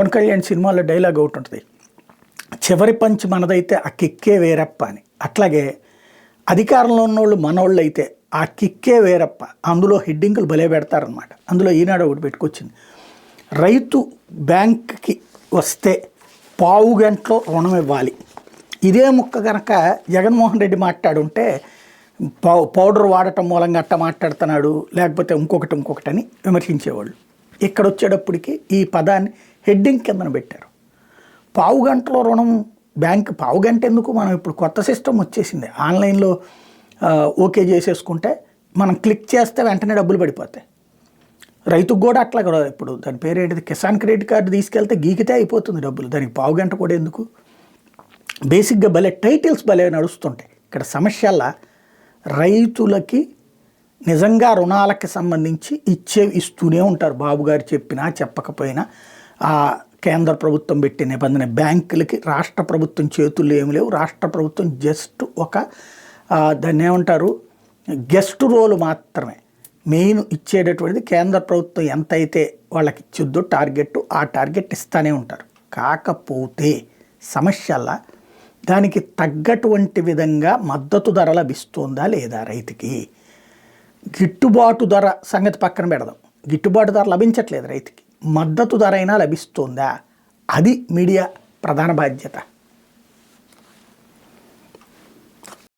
పవన్ కళ్యాణ్ సినిమాలో డైలాగ్ ఒకటి ఉంటుంది, చివరి పంచి మనదైతే ఆ కిక్కే వేరప్ప అని. అట్లాగే అధికారంలో ఉన్నోళ్ళు మనోళ్ళు అయితే ఆ కిక్కే వేరప్ప. అందులో హెడ్డింగులు భలే పెడతారనమాట. అందులో ఈనాడు ఒకటి పెట్టుకొచ్చింది, రైతు బ్యాంక్కి వస్తే పావు గంటలో రుణం ఇవ్వాలి. ఇదే ముక్క కనుక జగన్మోహన్ రెడ్డి మాట్లాడుంటే పౌడర్ వాడటం మూలంగా అట్ట మాట్లాడుతున్నాడు, లేకపోతే ఇంకొకటి అని విమర్శించేవాళ్ళు. ఇక్కడ వచ్చేటప్పటికి ఈ పదాన్ని హెడ్డింగ్ కిందన పెట్టారు. పావు గంటలో రుణం, బ్యాంక్ పావు గంట ఎందుకు, మనం ఇప్పుడు కొత్త సిస్టమ్ వచ్చేసింది. ఆన్లైన్లో ఓకే చేసేసుకుంటే మనం క్లిక్ చేస్తే వెంటనే డబ్బులు పడిపోతాయి. రైతుకు కూడా అట్లా కూడా ఇప్పుడు దాని పేరు ఏంటిది, కిసాన్ క్రెడిట్ కార్డు తీసుకెళ్తే గీకితే అయిపోతుంది డబ్బులు, దానికి పావు గంట కూడా ఎందుకు. బేసిక్గా భలే టైటిల్స్ భలే నడుస్తుంటాయి. ఇక్కడ సమస్యల రైతులకి నిజంగా రుణాలకి సంబంధించి ఇస్తూనే ఉంటారు. బాబు గారు చెప్పినా చెప్పకపోయినా ఆ కేంద్ర ప్రభుత్వం పెట్టే నిబంధన, బ్యాంకులకి రాష్ట్ర ప్రభుత్వం చేతుల్లో ఏమి లేవు. రాష్ట్ర ప్రభుత్వం జస్ట్ ఒక దాన్ని ఏమంటారు, గెస్ట్ రోల్ మాత్రమే. మెయిన్ ఇచ్చేటటువంటిది కేంద్ర ప్రభుత్వం ఎంతైతే వాళ్ళకి ఇచ్చిద్దో టార్గెట్, ఆ టార్గెట్ ఇస్తూనే ఉంటారు. కాకపోతే సమస్యల దానికి తగ్గటువంటి విధంగా మద్దతు ధర లభిస్తుందా లేదా, రైతుకి గిట్టుబాటు ధర సంగతి పక్కన పెడదాం. గిట్టుబాటు ధర లభించట్లేదు రైతుకి, మద్దతు ధర అయినా లభిస్తుందా, అది మీడియా ప్రధాన బాధ్యత.